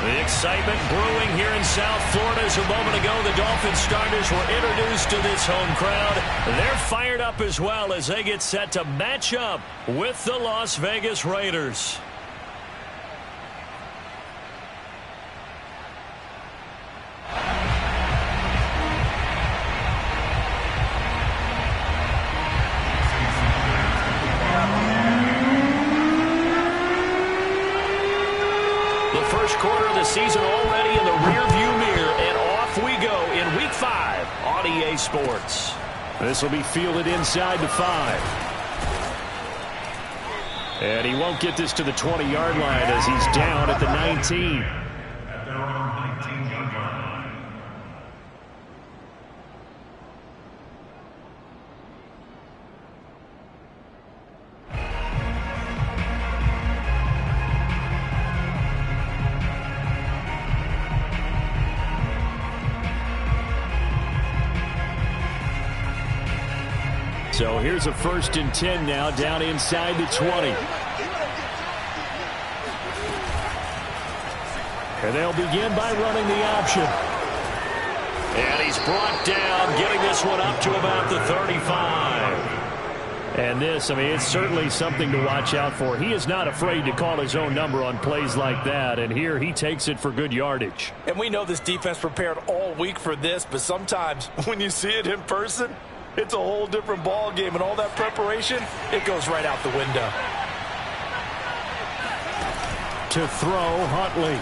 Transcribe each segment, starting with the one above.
The excitement brewing here in South Florida as a moment ago the Dolphin starters were introduced to this home crowd. They're fired up as well as they get set to match up with the Las Vegas Raiders. Quarter of the season already in the rearview mirror, and off we go in Week 5 on EA Sports. This will be fielded inside the 5. And he won't get this to the 20-yard line as he's down at the 19. So here's a 1st and 10 now down inside the 20. And they'll begin by running the option. And he's brought down, getting this one up to about the 35. And this, I mean, it's certainly something to watch out for. He is not afraid to call his own number on plays like that. And here he takes it for good yardage. And we know this defense prepared all week for this, but sometimes when you see it in person, it's a whole different ball game, and all that preparation, it goes right out the window. To throw, Huntley.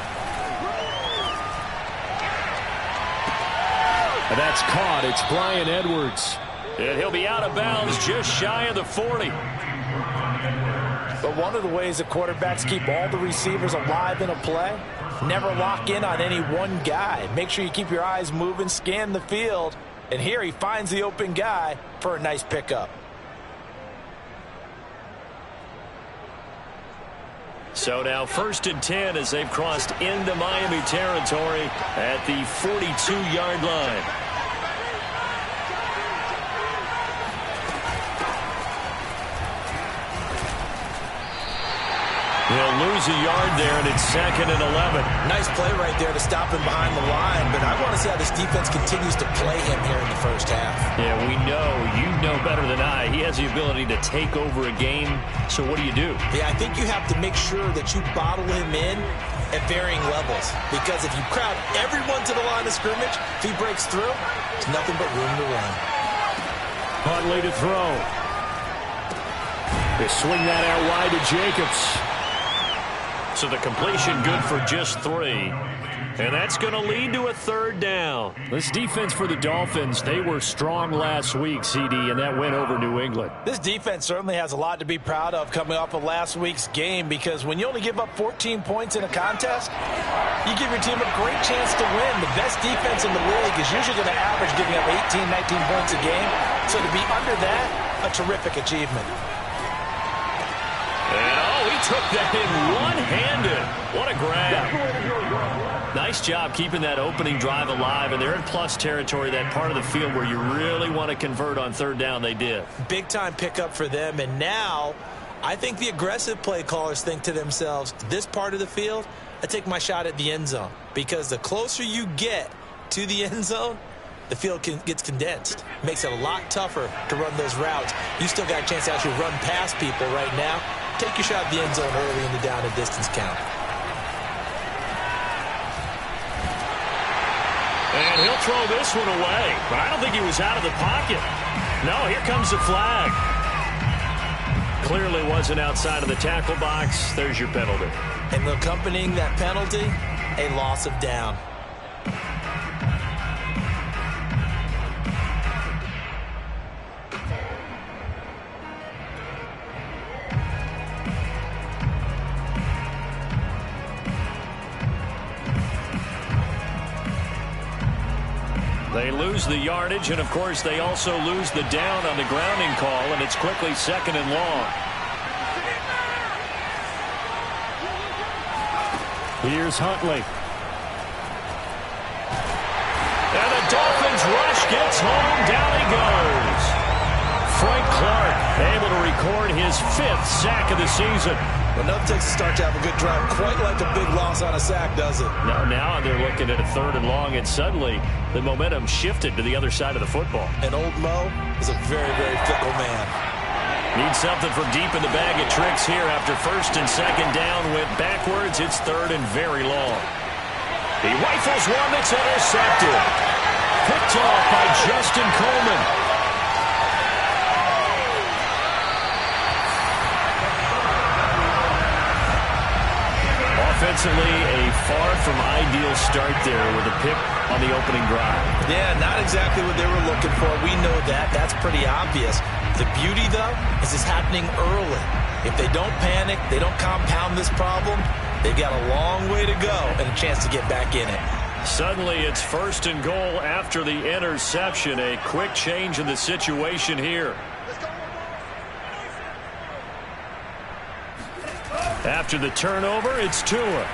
And that's caught. It's Bryan Edwards. And he'll be out of bounds just shy of the 40. But one of the ways that quarterbacks keep all the receivers alive in a play, never lock in on any one guy. Make sure you keep your eyes moving, scan the field. And here he finds the open guy for a nice pickup. So now 1st and 10 as they've crossed into Miami territory at the 42-yard line. He'll lose a yard there, and it's 2nd and 11. Nice play right there to stop him behind the line, but I want to see how this defense continues to play him here in the first half. Yeah, we know. You know better than I. He has the ability to take over a game, so what do you do? Yeah, I think you have to make sure that you bottle him in at varying levels, because if you crowd everyone to the line of scrimmage, if he breaks through, there's nothing but room to run. Huntley to throw. They swing that out wide to Jacobs. So the completion good for just 3. And that's going to lead to a 3rd down. This defense for the Dolphins, they were strong last week, CD, and that went over New England. This defense certainly has a lot to be proud of coming off of last week's game, because when you only give up 14 points in a contest, you give your team a great chance to win. The best defense in the league is usually going to average giving up 18, 19 points a game. So to be under that, a terrific achievement. And he took that in one-handed. What a grab. Nice job keeping that opening drive alive, and they're in plus territory, that part of the field where you really want to convert on 3rd down. They did. Big-time pickup for them, and now I think the aggressive play callers think to themselves, this part of the field, I take my shot at the end zone, because the closer you get to the end zone, the field gets condensed. Makes it a lot tougher to run those routes. You still got a chance to actually run past people right now. Take your shot at the end zone early in the down and distance count. And he'll throw this one away, but I don't think he was out of the pocket. No, here comes the flag. Clearly wasn't outside of the tackle box. There's your penalty. And accompanying that penalty, a loss of down. They lose the yardage, and of course they also lose the down on the grounding call, and it's quickly 2nd and long. Here's Huntley. And the Dolphins rush gets home. Down he goes. Frank Clark able to record his 5th sack of the season. Well, nothing takes a start to have a good drive quite like a big loss on a sack, does it? Now they're looking at a 3rd and long, and suddenly the momentum shifted to the other side of the football. And old Mo is a very, very fickle man. Needs something from deep in the bag of tricks here after 1st and 2nd down. Went backwards. It's 3rd and very long. He rifles one that's intercepted. Picked off by Justin Coleman. Offensively, a far from ideal start there with a pick on the opening drive. Yeah, not exactly what they were looking for. We know that. That's pretty obvious. The beauty, though, is it's happening early. If they don't panic, they don't compound this problem, they've got a long way to go and a chance to get back in it. Suddenly, it's 1st and goal after the interception. A quick change in the situation here. After the turnover, it's Tua.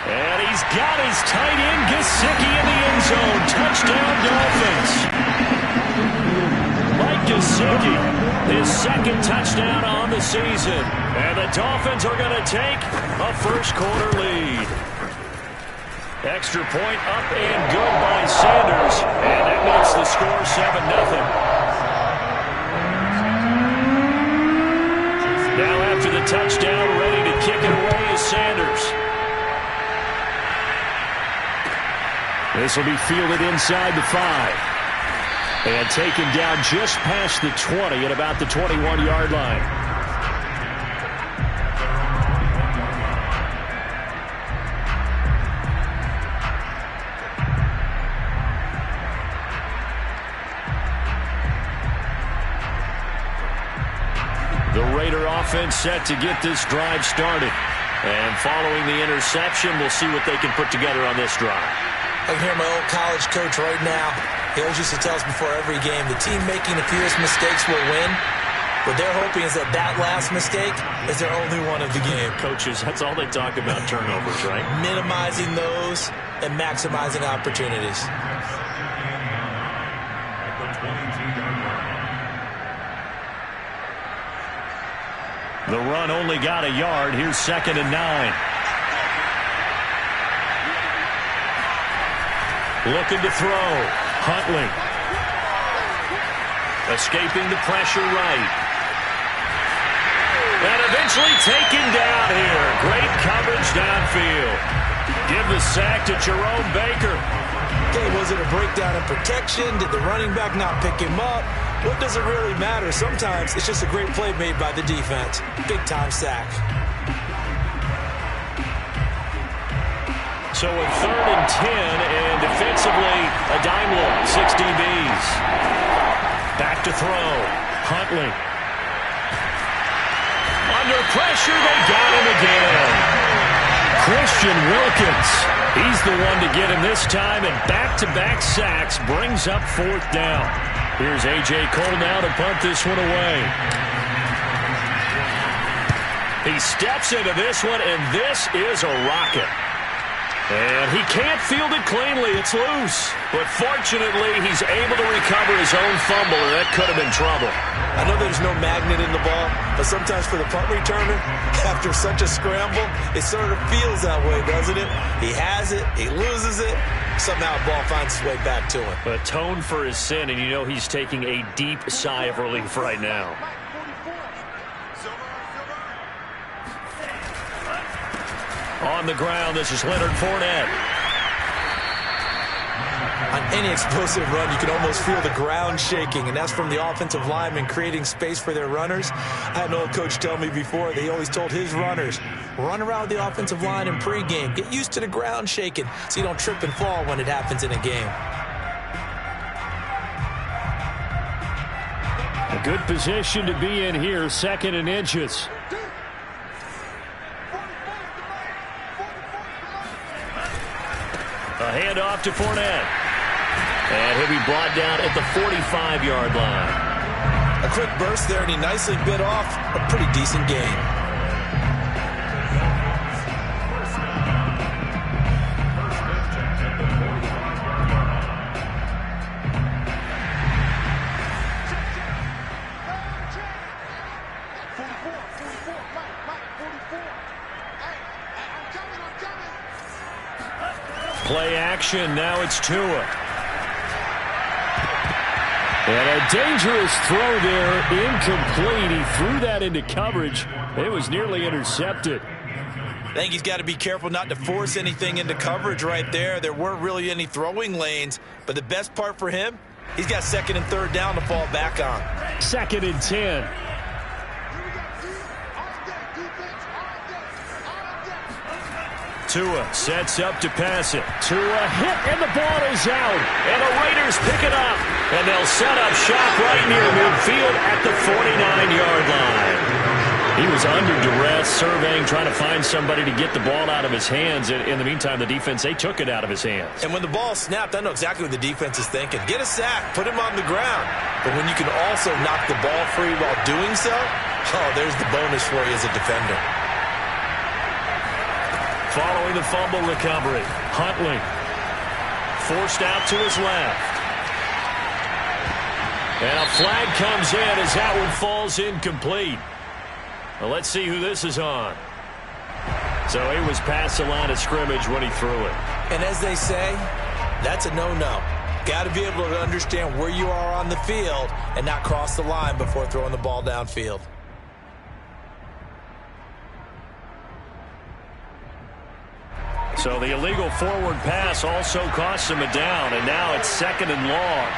And he's got his tight end, Gesicki, in the end zone. Touchdown, Dolphins. Mike Gesicki, his 2nd touchdown on the season. And the Dolphins are going to take a 1st quarter lead. Extra point up and good by Sanders. And that makes the score 7-0. Now after the touchdown, ready to kick it away is Sanders. This will be fielded inside the 5. And taken down just past the 20 at about the 21-yard line. The Raider offense set to get this drive started. And following the interception, we'll see what they can put together on this drive. I can hear my old college coach right now. He always used to tell us before every game, the team making the fewest mistakes will win. What they're hoping is that that last mistake is their only one of the game. Coaches, that's all they talk about, turnovers, right? Minimizing those and maximizing opportunities. The run only got a yard. Here's 2nd and 9. Looking to throw. Huntley. Escaping the pressure right. And eventually taken down here. Great coverage downfield. Give the sack to Jerome Baker. Okay, was it a breakdown in protection? Did the running back not pick him up? What does it really matter? Sometimes it's just a great play made by the defense. Big-time sack. So a 3rd and 10, and defensively, a dime look, 6 DBs. Back to throw. Huntley. Under pressure, they got him again. Christian Wilkins. He's the one to get him this time, and back-to-back sacks brings up 4th down. Here's A.J. Cole now to punt this one away. He steps into this one, and this is a rocket. And he can't field it cleanly. It's loose. But fortunately, he's able to recover his own fumble, and that could have been trouble. I know there's no magnet in the ball, but sometimes for the punt returner, after such a scramble, it sort of feels that way, doesn't it? He has it, he loses it, somehow the ball finds its way back to him. Atone for his sin, and you know he's taking a deep sigh of relief right now. On the ground, this is Leonard Fournette. On any explosive run, you can almost feel the ground shaking, and that's from the offensive linemen creating space for their runners. I had an old coach tell me before, they always told his runners, run around the offensive line in pregame. Get used to the ground shaking so you don't trip and fall when it happens in a game. A good position to be in here, 2nd and inches. A handoff to Fournette. And he'll be brought down at the 45-yard line. A quick burst there, and he nicely bit off a pretty decent gain. Play action. Now it's Tua. And a dangerous throw there. Incomplete. He threw that into coverage. It was nearly intercepted. I think he's got to be careful not to force anything into coverage right there. There weren't really any throwing lanes. But the best part for him, he's got second and third down to fall back on. 2nd and 10. Tua sets up to pass it. Tua hit, and the ball is out. And the Raiders pick it up. And they'll set up shop right near midfield at the 49-yard line. He was under duress, surveying, trying to find somebody to get the ball out of his hands. In the meantime, the defense, they took it out of his hands. And when the ball snapped, I know exactly what the defense is thinking. Get a sack, put him on the ground. But when you can also knock the ball free while doing so, there's the bonus for you as a defender. Following the fumble recovery, Huntley forced out to his left. And a flag comes in as that one falls incomplete. Well, let's see who this is on. So he was past the line of scrimmage when he threw it. And as they say, that's a no-no. Got to be able to understand where you are on the field and not cross the line before throwing the ball downfield. So the illegal forward pass also costs him a down, and now it's 2nd and long.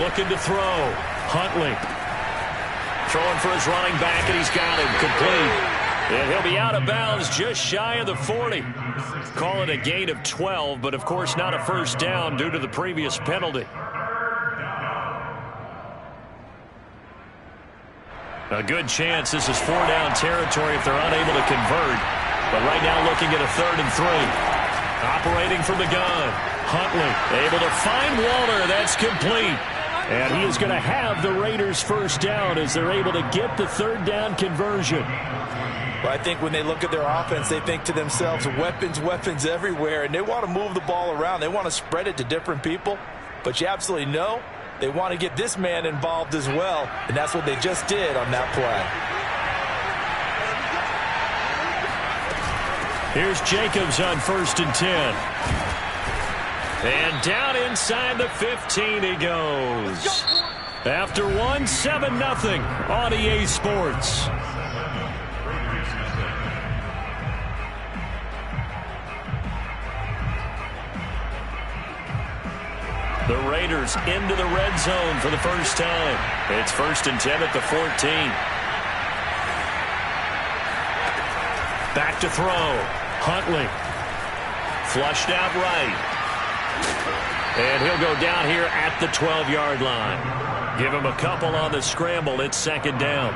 Looking to throw. Huntley throwing for his running back, and he's got him complete. And he'll be out of bounds just shy of the 40. Call it a gain of 12, but of course not a first down due to the previous penalty. A good chance this is 4-down territory if they're unable to convert. But right now looking at a 3rd and 3. Operating from the gun. Huntley able to find Waller. That's complete. And he is going to have the Raiders first down as they're able to get the 3rd down conversion. Well, I think when they look at their offense, they think to themselves, weapons, weapons everywhere. And they want to move the ball around. They want to spread it to different people. But you absolutely know they want to get this man involved as well. And that's what they just did on that play. Here's Jacobs on 1st and 10. And down inside the 15 he goes. After one, 7-0 on EA Sports. The Raiders into the red zone for the first time. It's 1st and 10 at the 14. Back to throw. Huntley. Flushed out right. And he'll go down here at the 12-yard line. Give him a couple on the scramble. It's 2nd down.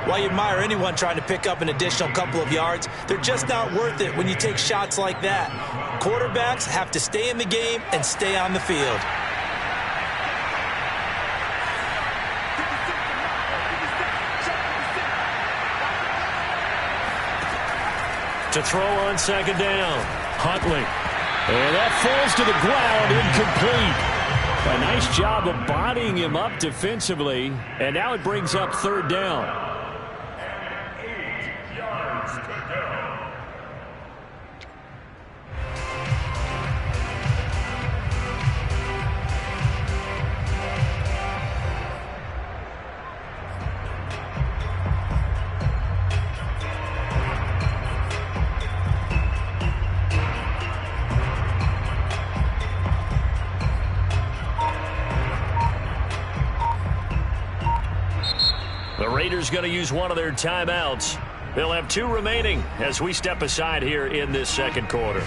While you admire anyone trying to pick up an additional couple of yards, they're just not worth it when you take shots like that. Quarterbacks have to stay in the game and stay on the field. To throw on 2nd down. Huntley. And that falls to the ground, incomplete. A nice job of bodying him up defensively. And now it brings up 3rd down. The Raiders going to use one of their timeouts. They'll have 2 remaining as we step aside here in this 2nd quarter.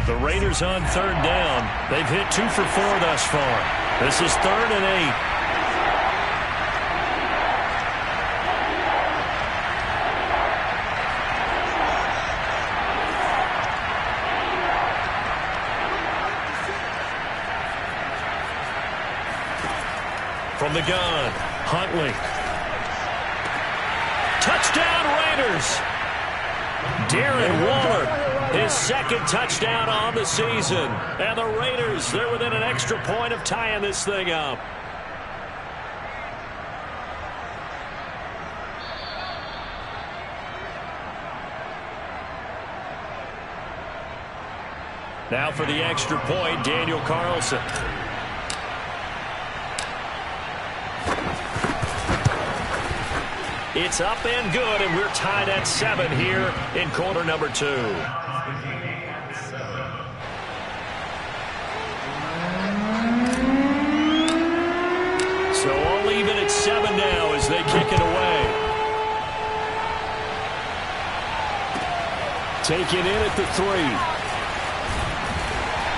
The Raiders on 3rd down. They've hit 2 for 4 thus far. This is 3rd and 8. From the gun, Huntley. Touchdown, Raiders. Darren Waller, his second touchdown on the season. And the Raiders, they're within an extra point of tying this thing up. Now for the extra point, Daniel Carlson. It's up and good, and we're tied at 7 here in quarter number 2. So all even at 7 now as they kick it away. Taken in at the 3.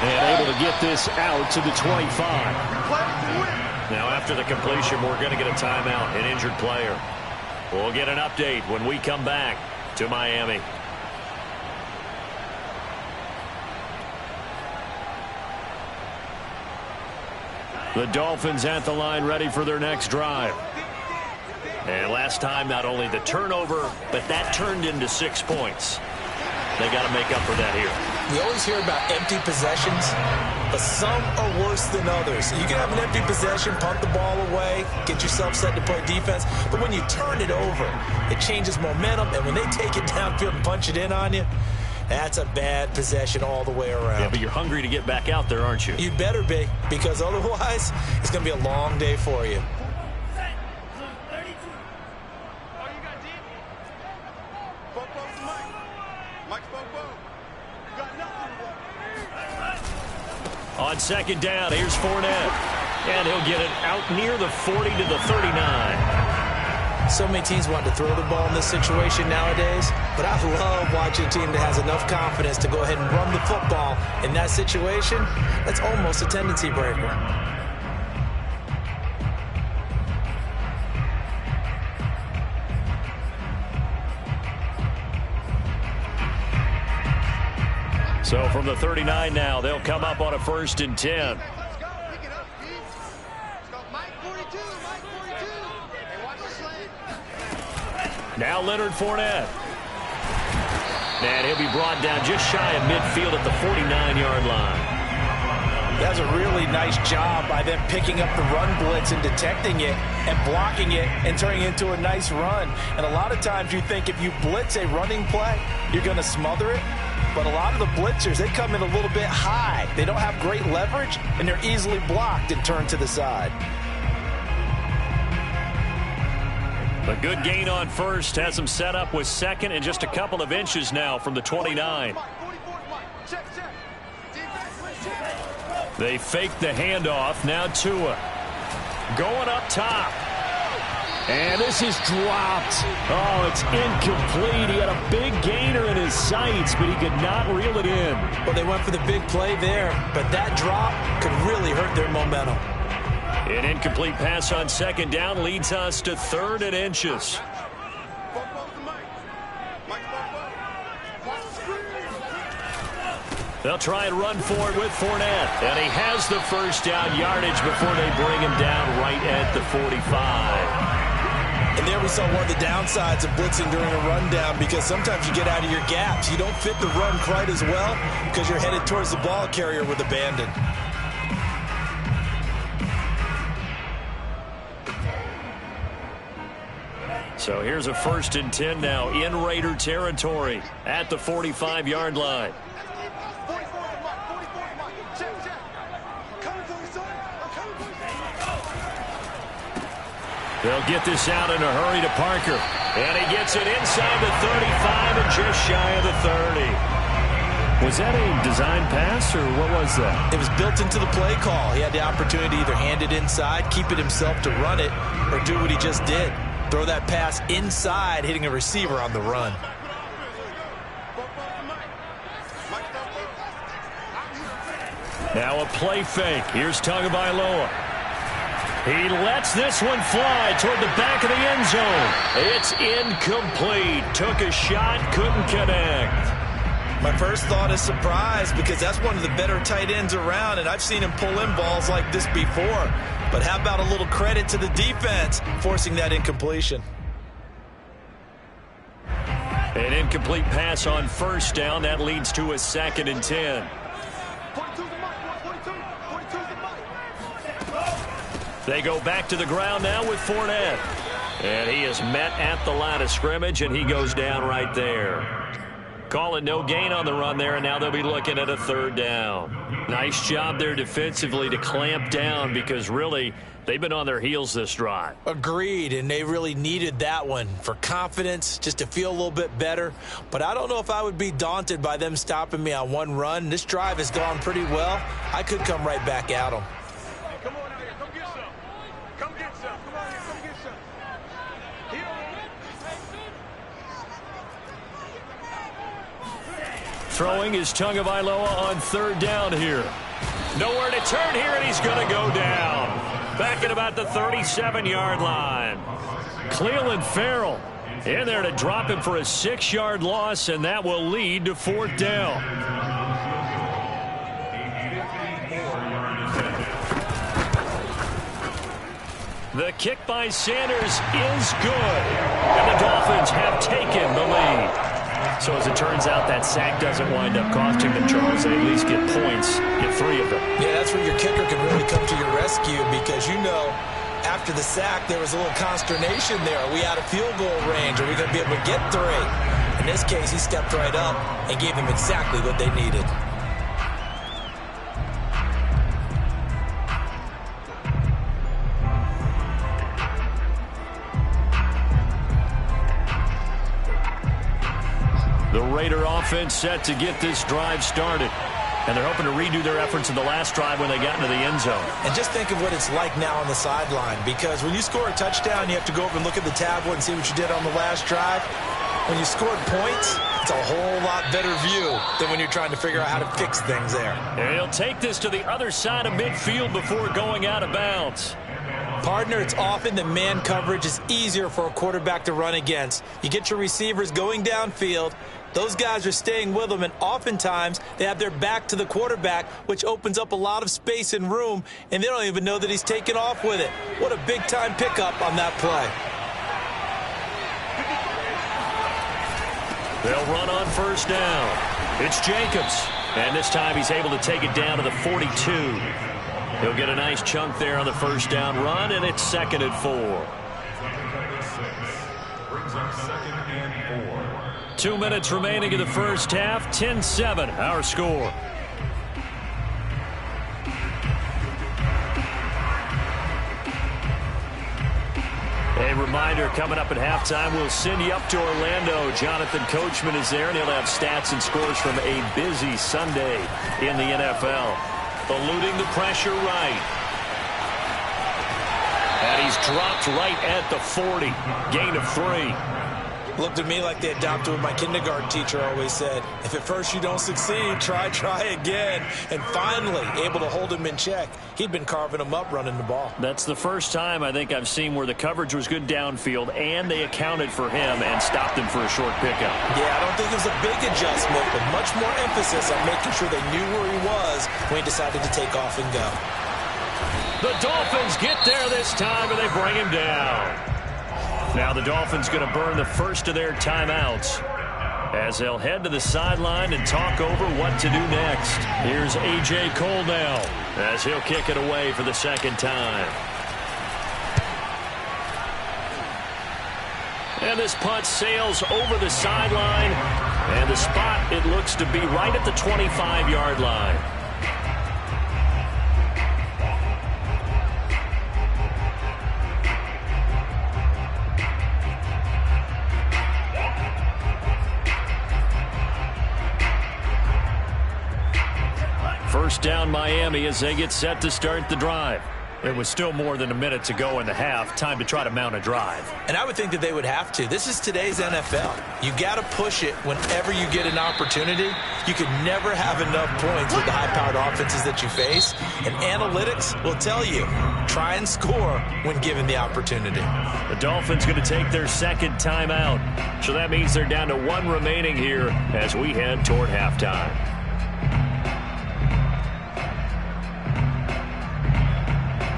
And able to get this out to the 25. Now after the completion, we're going to get a timeout, an injured player. We'll get an update when we come back to Miami. The Dolphins at the line ready for their next drive. And last time, not only the turnover, but that turned into 6 points. They got to make up for that here. We always hear about empty possessions, but some are worse than others. You can have an empty possession, punt the ball away, get yourself set to play defense, but when you turn it over, it changes momentum, and when they take it downfield and punch it in on you, that's a bad possession all the way around. Yeah, but you're hungry to get back out there, aren't you? You better be, because otherwise, it's going to be a long day for you. On second down, here's Fournette. And he'll get it out near the 40 to the 39. So many teams want to throw the ball in this situation nowadays, but I love watching a team that has enough confidence to go ahead and run the football. In that situation, that's almost a tendency breaker. So from the 39 now, they'll come up on a 1st and 10. Now Leonard Fournette. And he'll be brought down just shy of midfield at the 49-yard line. That's a really nice job by them picking up the run blitz and detecting it and blocking it and turning it into a nice run. And a lot of times you think if you blitz a running play, you're going to smother it. But a lot of the blitzers, they come in a little bit high. They don't have great leverage, and they're easily blocked and turned to the side. A good gain on first has them set up with second and just a couple of inches now from the 29. They fake the handoff. Now Tua going up top. And this is dropped. Oh, it's incomplete. He had a big gainer in his sights, but he could not reel it in. Well, they went for the big play there, but that drop could really hurt their momentum. An incomplete pass on second down leads us to 3rd and inches. They'll try and run for it with Fournette. And he has the first down yardage before they bring him down right at the 45. And there we saw one of the downsides of blitzing during a rundown, because sometimes you get out of your gaps. You don't fit the run quite as well because you're headed towards the ball carrier with abandon. So here's a 1st and 10 now in Raider territory at the 45-yard line. They'll get this out in a hurry to Parker. And he gets it inside the 35 and just shy of the 30. Was that a design pass, or what was that? It was built into the play call. He had the opportunity to either hand it inside, keep it himself to run it, or do what he just did. Throw that pass inside, hitting a receiver on the run. Now a play fake. Here's Tagovailoa. He lets this one fly toward the back of the end zone. It's incomplete. Took a shot, couldn't connect. My first thought is surprise, because that's one of the better tight ends around, and I've seen him pull in balls like this before. But how about a little credit to the defense forcing that incompletion? An incomplete pass on first down. That leads to a 2nd and 10. They go back to the ground now with Fournette. And he is met at the line of scrimmage, and he goes down right there. Call it no gain on the run there, and now they'll be looking at a 3rd down. Nice job there defensively to clamp down because really they've been on their heels this drive. Agreed, and they really needed that one for confidence, just to feel a little bit better. But I don't know if I would be daunted by them stopping me on one run. This drive has gone pretty well. I could come right back at them. Come on out here. Come get some. Come get some. Come on here. Come get some. Throwing is Tagovailoa on 3rd down here. Nowhere to turn here, and he's going to go down. Back at about the 37-yard line. Cleveland Farrell in there to drop him for a 6-yard loss, and that will lead to 4th down. The kick by Sanders is good, and the Dolphins have taken the lead. So as it turns out, that sack doesn't wind up costing them, Charles. They at least get points, get 3 of them. Yeah, that's where your kicker can really come to your rescue because, you know, after the sack, there was a little consternation there. Are we out of field goal range? Are we going to be able to get 3? In this case, he stepped right up and gave them exactly what they needed. The Raider offense set to get this drive started. And they're hoping to redo their efforts in the last drive when they got into the end zone. And just think of what it's like now on the sideline, because when you score a touchdown, you have to go over and look at the tablet and see what you did on the last drive. When you scored points, it's a whole lot better view than when you're trying to figure out how to fix things there. And he'll take this to the other side of midfield before going out of bounds. Partner, it's often that man coverage is easier for a quarterback to run against. You get your receivers going downfield. Those guys are staying with them, and oftentimes they have their back to the quarterback, which opens up a lot of space and room, and they don't even know that he's taken off with it. What a big-time pickup on that play. They'll run on 1st down. It's Jacobs, and this time he's able to take it down to the 42. He'll get a nice chunk there on the 1st down run, and it's 2nd and 4. 2 minutes remaining in the first half. 10-7, our score. A reminder, coming up at halftime, we'll send you up to Orlando. Jonathan Coachman is there, and he'll have stats and scores from a busy Sunday in the NFL. Eluding the pressure right. And he's dropped right at the 40. Gain of 3. Looked to me like they adopted what my kindergarten teacher always said. If at first you don't succeed, try again. And finally, able to hold him in check. He'd been carving him up running the ball. That's the first time I think I've seen where the coverage was good downfield, and they accounted for him and stopped him for a short pickup. Yeah, I don't think it was a big adjustment, but much more emphasis on making sure they knew where he was when he decided to take off and go. The Dolphins get there this time, and they bring him down. Now the Dolphins going to burn the first of their timeouts as they'll head to the sideline and talk over what to do next. Here's A.J. Cole now as he'll kick it away for the 2nd time. And this punt sails over the sideline, and the spot, it looks to be right at the 25-yard line. First down Miami as they get set to start the drive. It was still more than a minute to go in the half. Time to try to mount a drive. And I would think that they would have to. This is today's NFL. You got to push it whenever you get an opportunity. You can never have enough points with the high-powered offenses that you face. And analytics will tell you, try and score when given the opportunity. The Dolphins going to take their 2nd timeout. So that means they're down to 1 remaining here as we head toward halftime.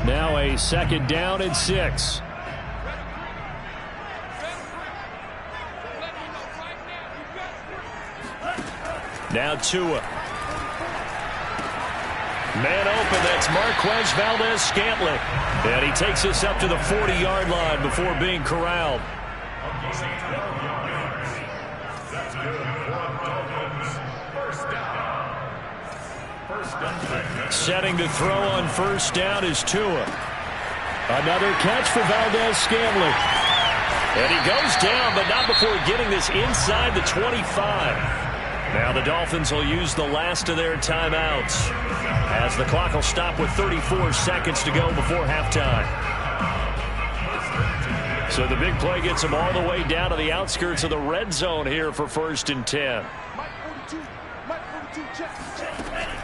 Now a 2nd down and 6. Now Tua. Man open, that's Marquez Valdez-Scantling. And he takes us up to the 40-yard line before being corralled. Setting to throw on first down is Tua. Another catch for Valdez-Scantling. And he goes down, but not before getting this inside the 25. Now the Dolphins will use the last of their timeouts as the clock will stop with 34 seconds to go before halftime. So the big play gets them all the way down to the outskirts of the red zone here for 1st and 10.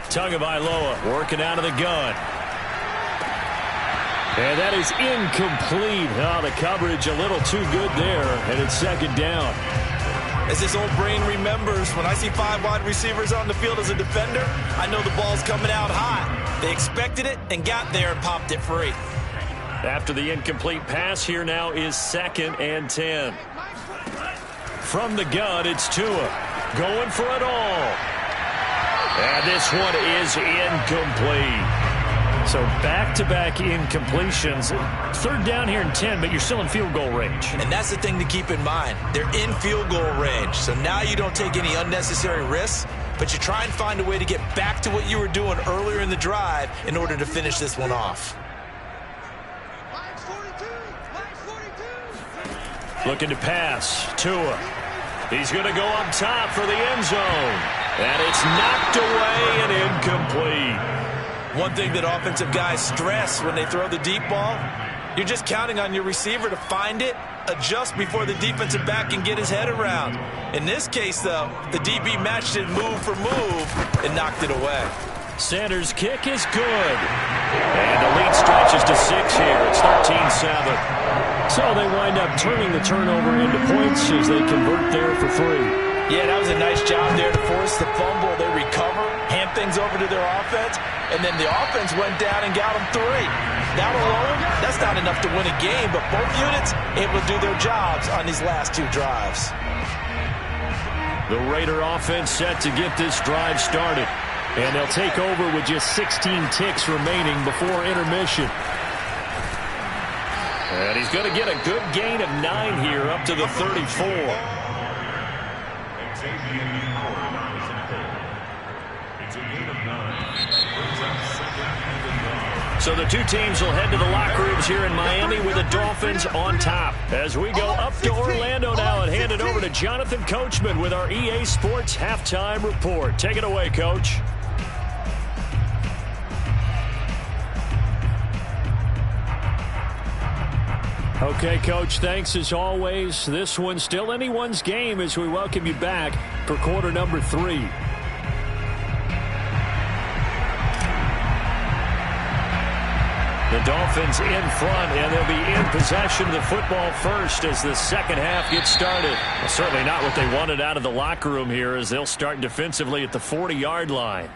Tagovailoa working out of the gun. And that is incomplete. Oh, the coverage a little too good there, and it's 2nd down. As his old brain remembers, when I see 5 wide receivers on the field as a defender, I know the ball's coming out hot. They expected it and got there and popped it free. After the incomplete pass, here now is 2nd and 10. From the gun, it's Tua going for it all. And this one is incomplete. So back-to-back incompletions. 3rd down here and 10, but you're still in field goal range. And that's the thing to keep in mind. They're in field goal range. So now you don't take any unnecessary risks, but you try and find a way to get back to what you were doing earlier in the drive in order to finish this one off. Looking to pass. Tua. He's going to go up top for the end zone. And it's knocked away and incomplete. One thing that offensive guys stress when they throw the deep ball, you're just counting on your receiver to find it, adjust before the defensive back can get his head around. In this case, though, the DB matched it move for move and knocked it away. Sanders' kick is good. And the lead stretches to 6 here. It's 13-7. So they wind up turning the turnover into points as they convert there for 3. Yeah, that was a nice job there to force the fumble. They recover, hand things over to their offense, and then the offense went down and got them 3. That alone, that's not enough to win a game, but both units able to do their jobs on these last 2 drives. The Raider offense set to get this drive started, and they'll take over with just 16 ticks remaining before intermission. And he's going to get a good gain of 9 here up to the 34. So the 2 teams will head to the locker rooms here in Miami with the Dolphins on top. As we go up to Orlando now and hand it over to Jonathan Coachman with our EA Sports Halftime Report. Take it away, Coach. Okay, Coach, thanks as always. This one's still anyone's game as we welcome you back for quarter number 3. The Dolphins in front, and they'll be in possession of the football first as the second half gets started. Well, certainly not what they wanted out of the locker room here as they'll start defensively at the 40-yard line.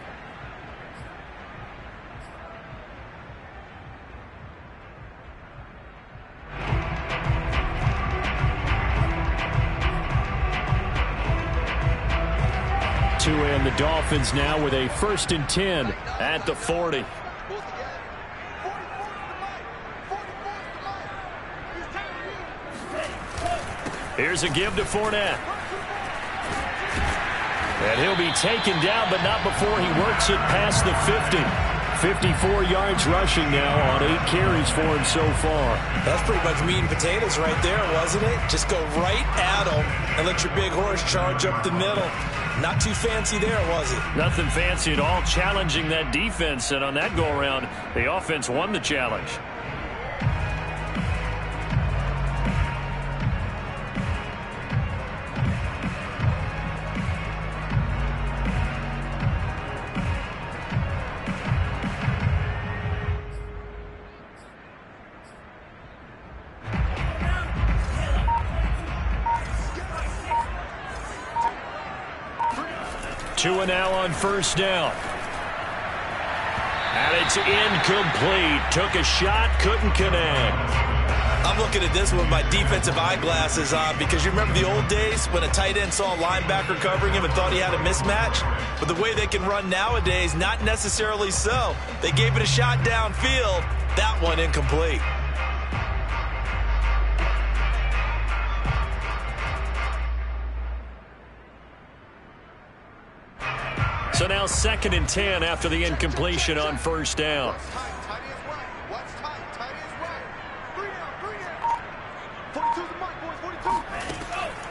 Tua and the Dolphins now with a 1st and 10 at the 40. Here's a give to Fournette. And he'll be taken down, but not before he works it past the 50. 54 yards rushing now on 8 carries for him so far. That's pretty much meat and potatoes right there, wasn't it? Just go right at him and let your big horse charge up the middle. Not too fancy there, was it? Nothing fancy at all, challenging that defense. And on that go-around, the offense won the challenge. Tua now on first down. And it's incomplete. Took a shot, couldn't connect. I'm looking at this with my defensive eyeglasses on because you remember the old days when a tight end saw a linebacker covering him and thought he had a mismatch? But the way they can run nowadays, not necessarily so. They gave it a shot downfield. That one incomplete. So now 2nd and 10 after the incompletion on first down.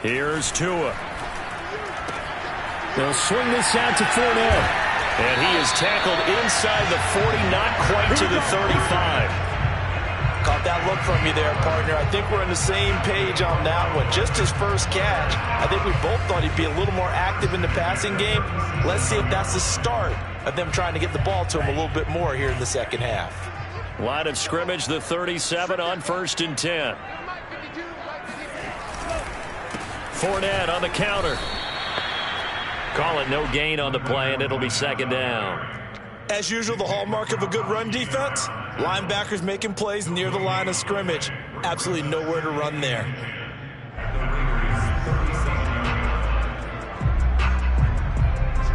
Here's Tua. They'll swing this out to Fournette. And he is tackled inside the 40, not quite to the 35. Caught that look from you there, partner. I think we're on the same page on that one. Just his first catch. I think we both thought he'd be a little more active in the passing game. Let's see if that's the start of them trying to get the ball to him a little bit more here in the second half. Line of scrimmage, the 37 on 1st and 10. Fournette on the counter. Call it no gain on the play, and it'll be 2nd down. As usual, the hallmark of a good run defense, linebackers making plays near the line of scrimmage. Absolutely nowhere to run there.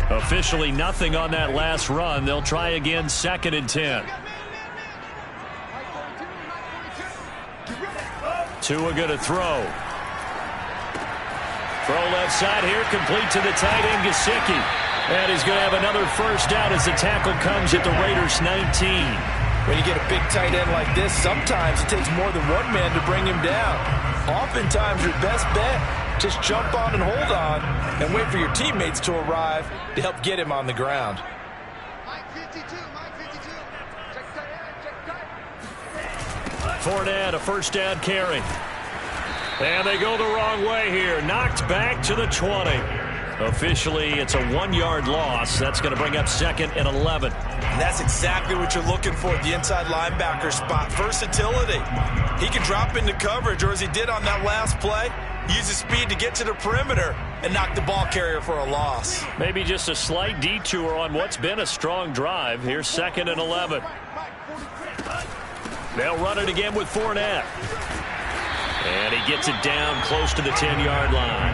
Officially nothing on that last run. They'll try again 2nd and 10. Tua going to throw. Throw left side here, complete to the tight end, Gesicki. And he's going to have another first down as the tackle comes at the Raiders' 19. When you get a big tight end like this, sometimes it takes more than one man to bring him down. Oftentimes, your best bet, just jump on and hold on and wait for your teammates to arrive to help get him on the ground. Fournette, a first down carry. And they go the wrong way here. Knocked back to the 20. Officially, it's a 1-yard loss. That's going to bring up 2nd and 11. And that's exactly what you're looking for at the inside linebacker spot. Versatility. He can drop into coverage, or as he did on that last play, use his speed to get to the perimeter and knock the ball carrier for a loss. Maybe just a slight detour on what's been a strong drive. Here's 2nd and 11. They'll run it again with Fournette. And he gets it down close to the 10-yard line.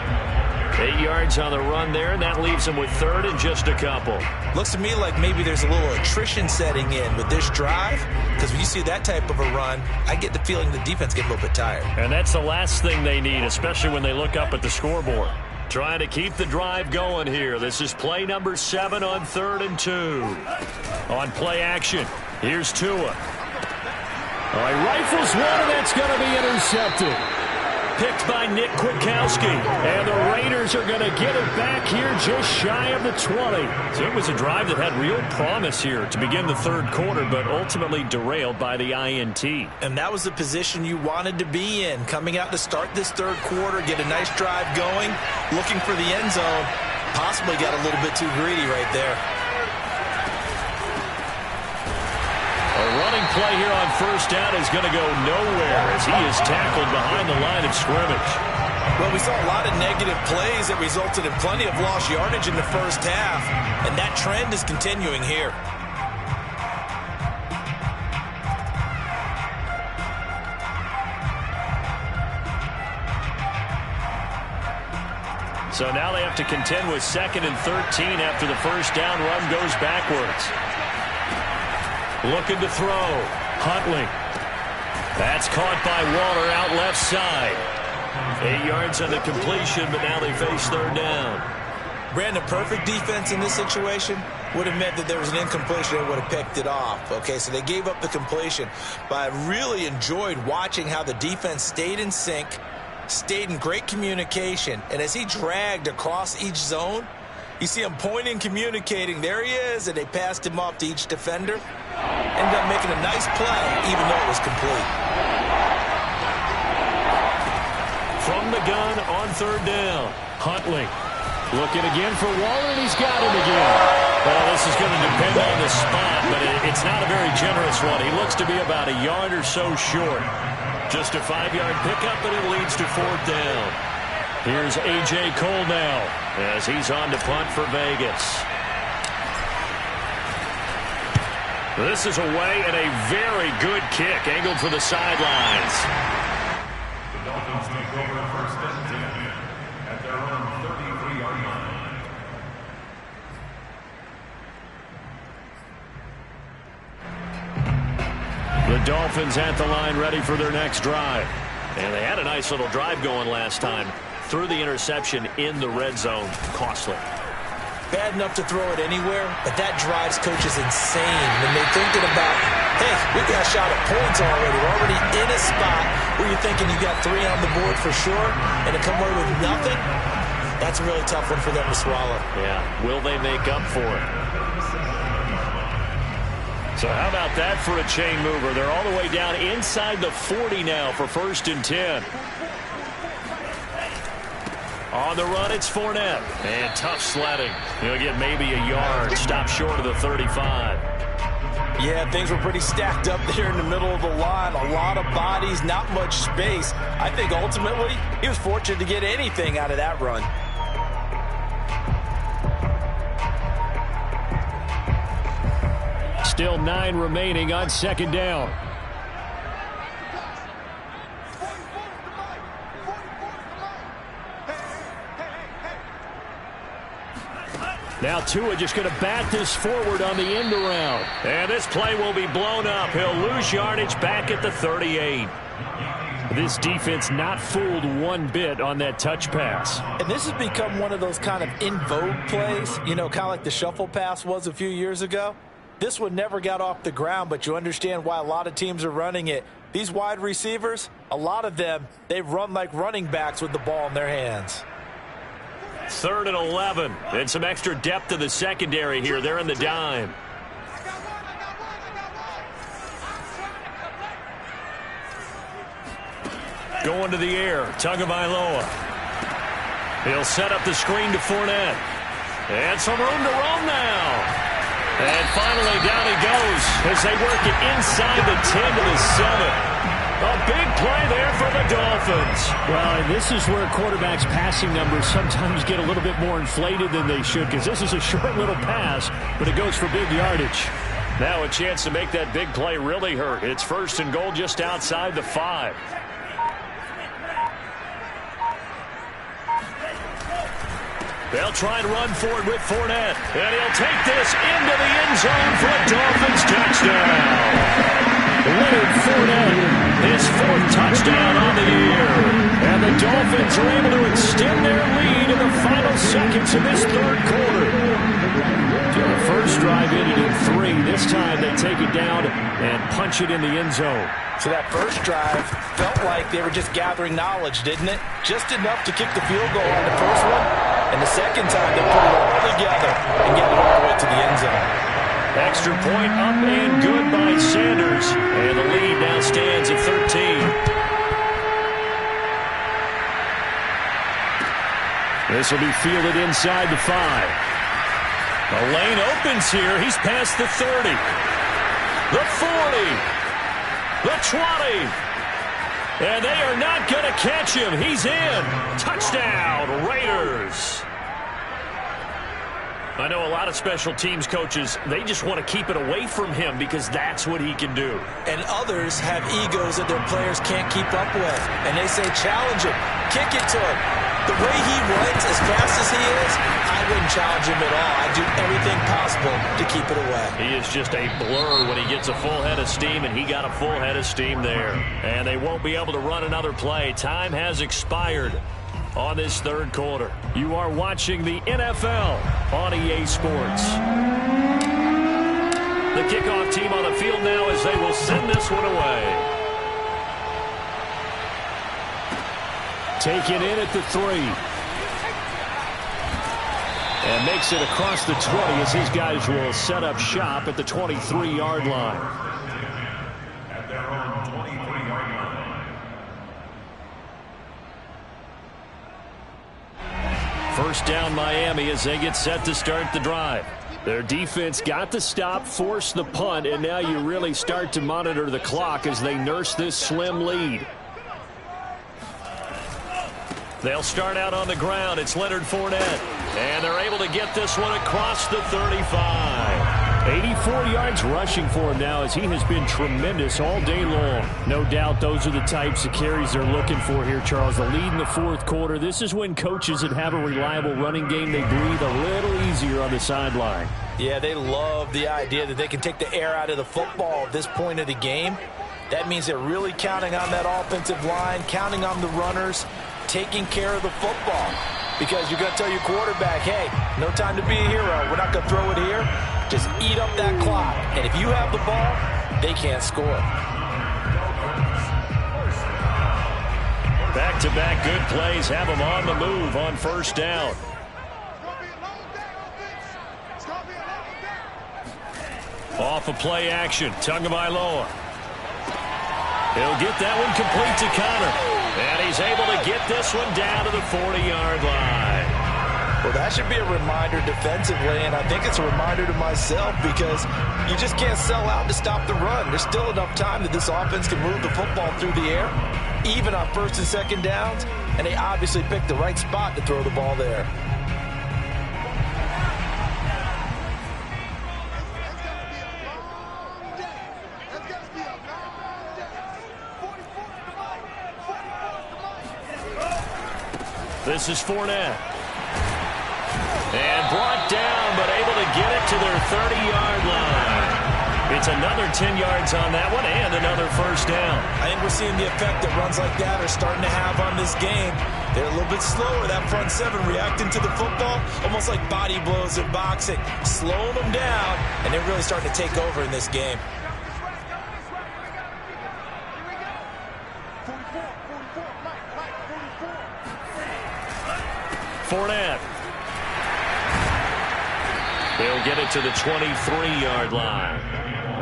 8 yards on the run there, and that leaves him with 3rd and just a couple. Looks to me like maybe there's a little attrition setting in with this drive, because when you see that type of a run, I get the feeling the defense gets a little bit tired. And that's the last thing they need, especially when they look up at the scoreboard. Trying to keep the drive going here. This is play number 7 on 3rd and 2. On play action, here's Tua. He rifles one, and that's going to be intercepted. Picked by Nick Kwiatkowski. And the Raiders are going to get it back here just shy of the 20. So it was a drive that had real promise here to begin the 3rd quarter, but ultimately derailed by the INT. And that was the position you wanted to be in. Coming out to start this 3rd quarter, get a nice drive going, looking for the end zone. Possibly got a little bit too greedy right there. A running play here on first down is going to go nowhere as he is tackled behind the line of scrimmage. Well, we saw a lot of negative plays that resulted in plenty of lost yardage in the first half, and that trend is continuing here. So now they have to contend with 2nd and 13 after the first down run goes backwards. Looking to throw. Huntley. That's caught by Waller out left side. 8 yards on the completion, but now they face 3rd down. Brandon, perfect defense in this situation would have meant that there was an incompletion. They would have picked it off. Okay, so they gave up the completion. But I really enjoyed watching how the defense stayed in sync, stayed in great communication. And as he dragged across each zone, you see him pointing, communicating. There he is, and they passed him off to each defender. Ended up making a nice play, even though it was complete. From the gun on 3rd down, Huntley looking again for Waller, and he's got him again. Well, this is going to depend on the spot, but it's not a very generous one. He looks to be about a yard or so short. Just a 5-yard pickup, but it leads to 4th down. Here's A.J. Cole now as he's on to punt for Vegas. This is away and a very good kick angled for the sidelines. Dolphins at the line ready for their next drive. And they had a nice little drive going last time. Threw the interception in the red zone. Costly. Bad enough to throw it anywhere, but that drives coaches insane when they're thinking about, hey, we got a shot at points already. We're already in a spot where you're thinking you got 3 on the board for sure, and to come away with nothing, that's a really tough one for them to swallow. Yeah, will they make up for it? So how about that for a chain mover? They're all the way down inside the 40 now for 1st and 10. On the run, it's Fournette. And tough sledding. He'll get maybe a yard. Stop short of the 35. Yeah, things were pretty stacked up there in the middle of the line. A lot of bodies, not much space. I think ultimately he was fortunate to get anything out of that run. Still 9 remaining on 2nd down. Now Tua just going to bat this forward on the end around. And this play will be blown up. He'll lose yardage back at the 38. This defense not fooled one bit on that touch pass. And this has become one of those kind of in vogue plays, you know, kind of like the shuffle pass was a few years ago. This one never got off the ground, but you understand why a lot of teams are running it. These wide receivers, a lot of them, they run like running backs with the ball in their hands. 3rd and 11. And some extra depth to the secondary here. They're in the dime. Going to the air. Tagovailoa. He'll set up the screen to Fournette. And some room to roam now. And finally down he goes as they work it inside the 10 to the 7. A big play there for the Dolphins. Well, and this is where quarterbacks' passing numbers sometimes get a little bit more inflated than they should, because this is a short little pass, but it goes for big yardage. Now a chance to make that big play really hurt. It's 1st and goal just outside the 5. They'll try and run forward with Fournette. And he'll take this into the end zone for a Dolphins touchdown. Leonard Fournette, his 4th touchdown on the year. And the Dolphins are able to extend their lead in the final seconds of this 3rd quarter. The first drive ended in 3. This time they take it down and punch it in the end zone. So that first drive felt like they were just gathering knowledge, didn't it? Just enough to kick the field goal on the first one. And the second time they put it all together and get it all the way to the end zone. Extra point up and good by Sanders. And the lead now stands at 13. This will be fielded inside the 5. The lane opens here. He's past the 30. The 40. The 20. And they are not going to catch him. He's in. Touchdown, Raiders. I know a lot of special teams coaches, they just want to keep it away from him because that's what he can do. And others have egos that their players can't keep up with. And they say, challenge him, kick it to him. The way he runs as fast as he is, I wouldn't challenge him at all. I'd do everything possible to keep it away. He is just a blur when he gets a full head of steam, and he got a full head of steam there. And they won't be able to run another play. Time has expired on this 3rd quarter. You are watching the NFL on EA Sports. The kickoff team on the field now as they will send this one away. Taken in at the 3. And makes it across the 20 as his guys will set up shop at the 23-yard line. At their own 23-yard line. First down Miami as they get set to start the drive. Their defense got the stop, forced the punt, and now you really start to monitor the clock as they nurse this slim lead. They'll start out on the ground. It's Leonard Fournette. And they're able to get this one across the 35. 84 yards rushing for him now as he has been tremendous all day long. No doubt those are the types of carries they're looking for here, Charles. The lead in the 4th quarter. This is when coaches that have a reliable running game, they breathe a little easier on the sideline. Yeah, they love the idea that they can take the air out of the football at this point of the game. That means they're really counting on that offensive line, counting on the runners, taking care of the football. Because you're going to tell your quarterback, hey, no time to be a hero. We're not going to throw it here. Just eat up that clock. And if you have the ball, they can't score. Back-to-back good plays have them on the move on first down. Off of play action, Tagovailoa. He'll get that one complete to Connor. And he's able to get this one down to the 40-yard line. Well, that should be a reminder defensively, and I think it's a reminder to myself because you just can't sell out to stop the run. There's still enough time that this offense can move the football through the air, even on first and second downs, and they obviously picked the right spot to throw the ball there. This is Fournette. And brought down, but able to get it to their 30-yard line. It's another 10 yards on that one and another first down. I think we're seeing the effect that runs like that are starting to have on this game. They're a little bit slower, that front seven, reacting to the football, almost like body blows in boxing, slowing them down, and they're really starting to take over in this game. Fournette. They'll get it to the 23-yard line.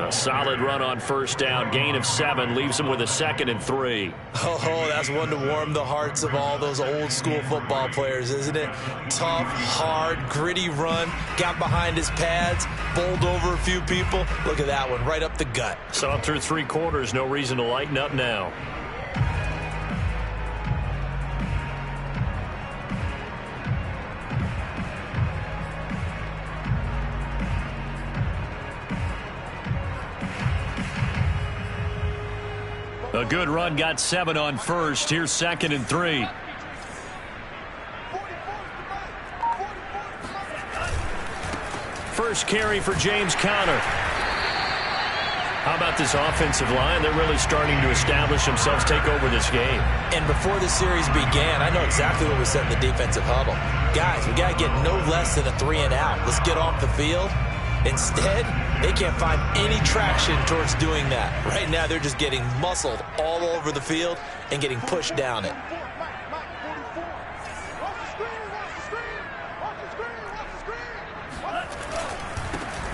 A solid run on first down. Gain of 7 leaves them with a 2nd and 3. Oh, that's one to warm the hearts of all those old-school football players, isn't it? Tough, hard, gritty run. Got behind his pads, bowled over a few people. Look at that one, right up the gut. Saw through 3 quarters. No reason to lighten up now. A good run, got 7 on first. Here's 2nd and 3. First carry for James Conner. How about this offensive line? They're really starting to establish themselves, take over this game. And before the series began, I know exactly what we said in the defensive huddle. Guys, we got to get no less than a 3 and out. Let's get off the field. Instead, they can't find any traction towards doing that. Right now, they're just getting muscled all over the field and getting pushed down it.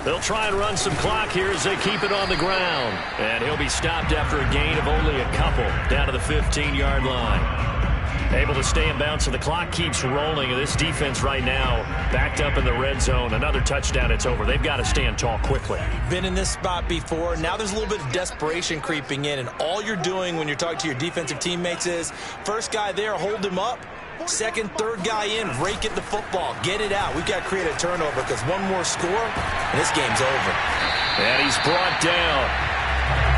They'll try and run some clock here as they keep it on the ground. And he'll be stopped after a gain of only a couple down to the 15-yard line. Able to stay in bounds, so the clock keeps rolling. And this defense right now backed up in the red zone. Another touchdown, it's over. They've got to stand tall quickly. Been in this spot before. Now there's a little bit of desperation creeping in. And all you're doing when you're talking to your defensive teammates is, first guy there, hold him up. Second, third guy in, rake at the football. Get it out. We've got to create a turnover because one more score, and this game's over. And he's brought down.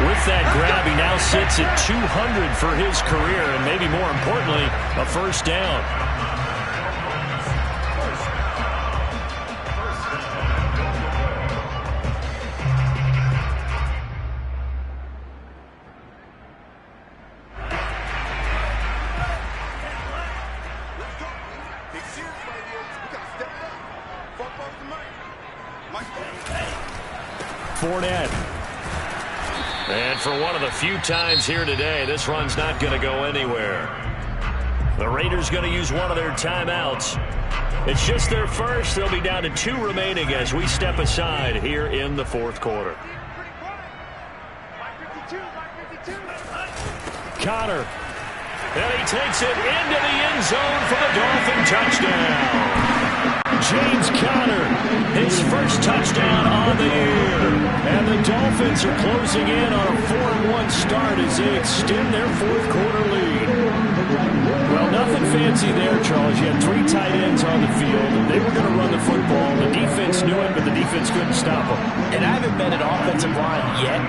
With that grab, he now sits at 200 for his career, and maybe more importantly, a first down. Fournette. And for one of the few times here today, this run's not going to go anywhere. The Raiders going to use one of their timeouts. It's just their first. They'll be down to 2 remaining as we step aside here in the 4th quarter. Connor. And he takes it into the end zone for the Dolphin touchdown. James Conner, his first touchdown on the year. And the Dolphins are closing in on a 4-1 start as they extend their 4th quarter lead. Well, nothing fancy there, Charles. You had 3 tight ends on the field. They were going to run the football. The defense knew it, but the defense couldn't stop them. And I haven't met an offensive line yet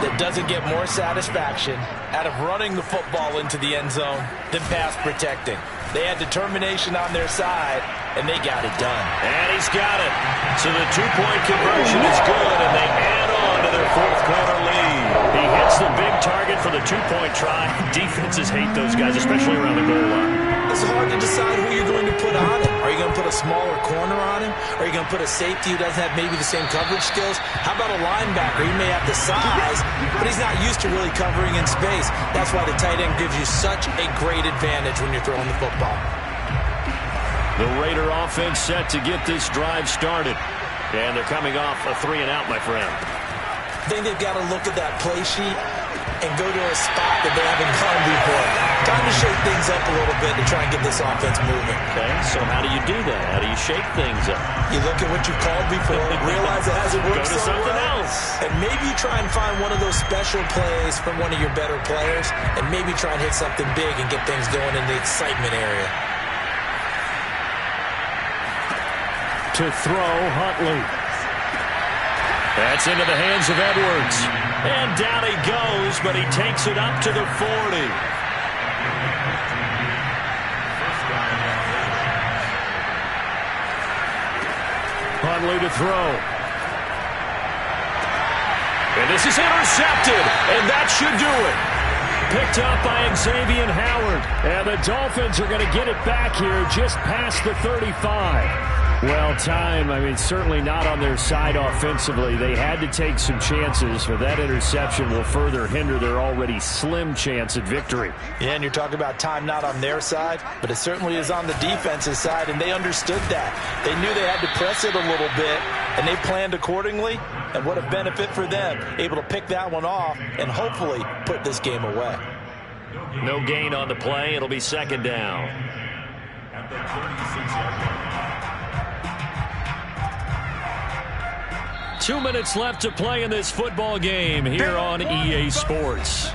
that doesn't get more satisfaction out of running the football into the end zone than pass protecting. They had determination on their side, and they got it done. And he's got it. So the 2-point conversion is good, and they add on to their 4th quarter lead. He hits the big target for the two-point try. Defenses hate those guys, especially around the goal line. It's hard to decide who you're going to put on him. Are you going to put a smaller corner on him? Are you going to put a safety who doesn't have maybe the same coverage skills? How about a linebacker? He may have the size, but he's not used to really covering in space. That's why the tight end gives you such a great advantage when you're throwing the football. The Raider offense set to get this drive started. And they're coming off a 3-and-out, my friend. I think they've got to look at that play sheet and go to a spot that they haven't gone before. Time to shake things up a little bit to try and get this offense moving. Okay, so how do you do that? How do you shake things up? You look at what you called before, realize it hasn't worked Go to something else. and maybe you try and find one of those special plays from one of your better players, and maybe try and hit something big and get things going in the excitement area. To throw, Huntley. That's into the hands of Edwards. And down he goes, but he takes it up to the 40. Huntley to throw. And this is intercepted, and that should do it. Picked up by Xavier Howard. And the Dolphins are going to get it back here just past the 35. Well, certainly not on their side offensively. They had to take some chances, but that interception will further hinder their already slim chance at victory. Yeah, and you're talking about time not on their side, but it certainly is on the defensive side, and they understood that. They knew they had to press it a little bit, and they planned accordingly, and what a benefit for them, able to pick that one off and hopefully put this game away. No gain on the play. It'll be second down. At the 36-yard line. 2 minutes left to play in this football game here on EA Sports.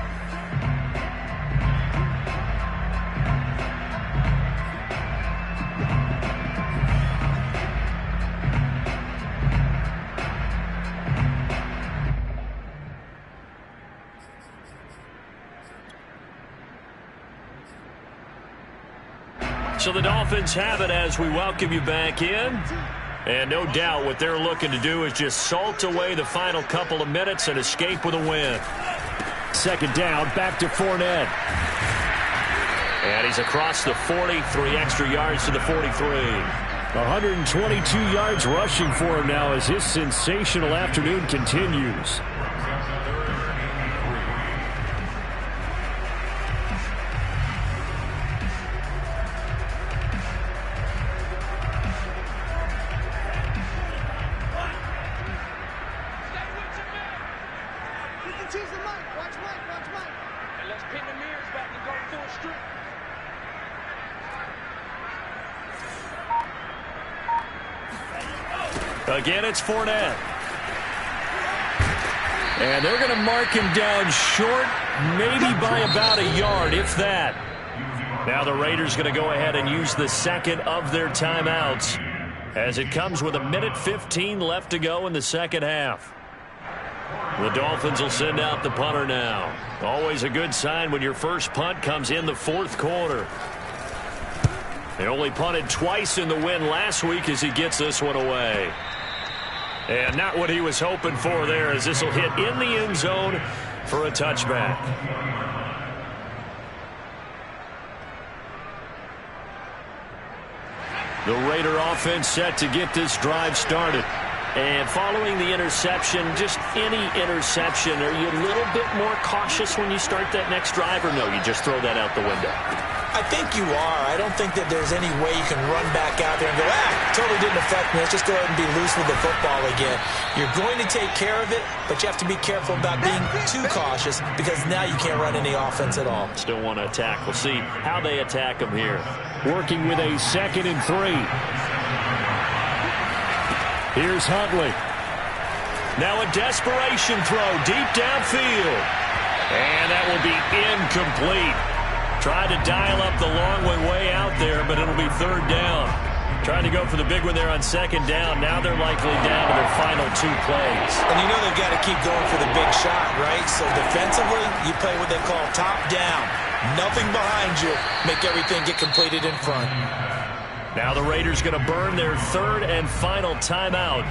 So the Dolphins have it as we welcome you back in. And no doubt what they're looking to do is just salt away the final couple of minutes and escape with a win. Second down, back to Fournette. And he's across the 40, 3 extra yards to the 43. 122 yards rushing for him now as his sensational afternoon continues. Again, it's Fournette. And they're going to mark him down short, maybe by about a yard, if that. Now the Raiders going to go ahead and use the second of their timeouts as it comes with 1:15 left to go in the second half. The Dolphins will send out the punter now. Always a good sign when your first punt comes in the fourth quarter. They only punted twice in the win last week as he gets this one away. And not what he was hoping for there, as this will hit in the end zone for a touchback. The Raider offense set to get this drive started. And following the interception, just any interception, are you a little bit more cautious when you start that next drive, or no, you just throw that out the window? I think you are. I don't think that there's any way you can run back out there and go, totally didn't affect me. Let's just go ahead and be loose with the football again. You're going to take care of it, but you have to be careful about being too cautious because now you can't run any offense at all. Still want to attack. We'll see how they attack him here. Working with a 2nd and 3. Here's Huntley. Now a desperation throw deep downfield. And that will be incomplete. Tried to dial up the long way out there, but it'll be third down. Trying to go for the big one there on second down. Now they're likely down to their final 2 plays. And you know they've got to keep going for the big shot, right? So defensively, you play what they call top down. Nothing behind you. Make everything get completed in front. Now the Raiders going to burn their 3rd and final timeout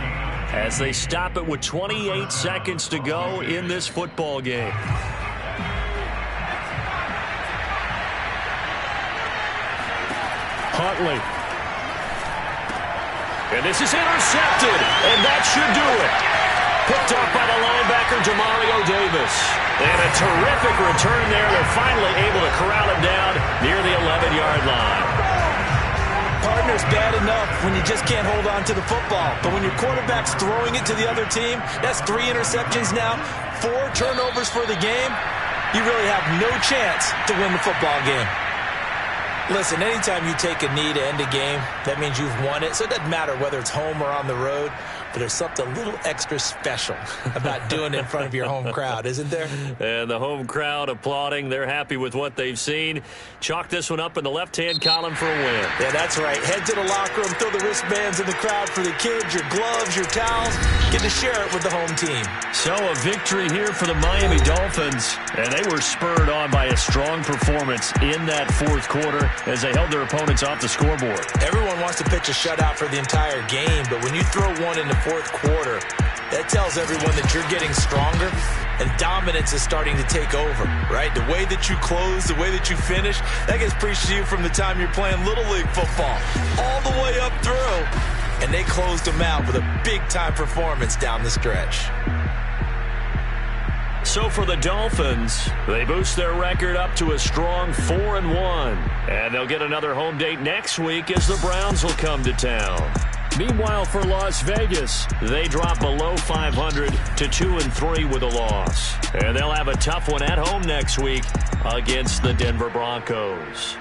as they stop it with 28 seconds to go in this football game. Huntley. And this is intercepted, and that should do it. Picked up by the linebacker, Demario Davis. And a terrific return there. They're finally able to corral him down near the 11-yard line. Partner's bad enough when you just can't hold on to the football. But when your quarterback's throwing it to the other team, that's 3 interceptions now, 4 turnovers for the game. You really have no chance to win the football game. Listen, anytime you take a knee to end a game, that means you've won it. So it doesn't matter whether it's home or on the road, but there's something a little extra special about doing it in front of your home crowd, isn't there? And the home crowd applauding. They're happy with what they've seen. Chalk this one up in the left-hand column for a win. Yeah, that's right. Head to the locker room, throw the wristbands in the crowd for the kids, your gloves, your towels. Get to share it with the home team. So a victory here for the Miami Dolphins. And they were spurred on by a strong performance in that fourth quarter as they held their opponents off the scoreboard. Everyone wants to pitch a shutout for the entire game, but when you throw one in the fourth quarter, that tells everyone that you're getting stronger and dominance is starting to take over, right? The way that you close, the way that you finish, that gets preached to you from the time you're playing Little League football all the way up through. And they closed them out with a big-time performance down the stretch. So for the Dolphins, they boost their record up to a strong 4-1. And they'll get another home date next week as the Browns will come to town. Meanwhile, for Las Vegas, they drop below 500 to 2-3 with a loss. And they'll have a tough one at home next week against the Denver Broncos.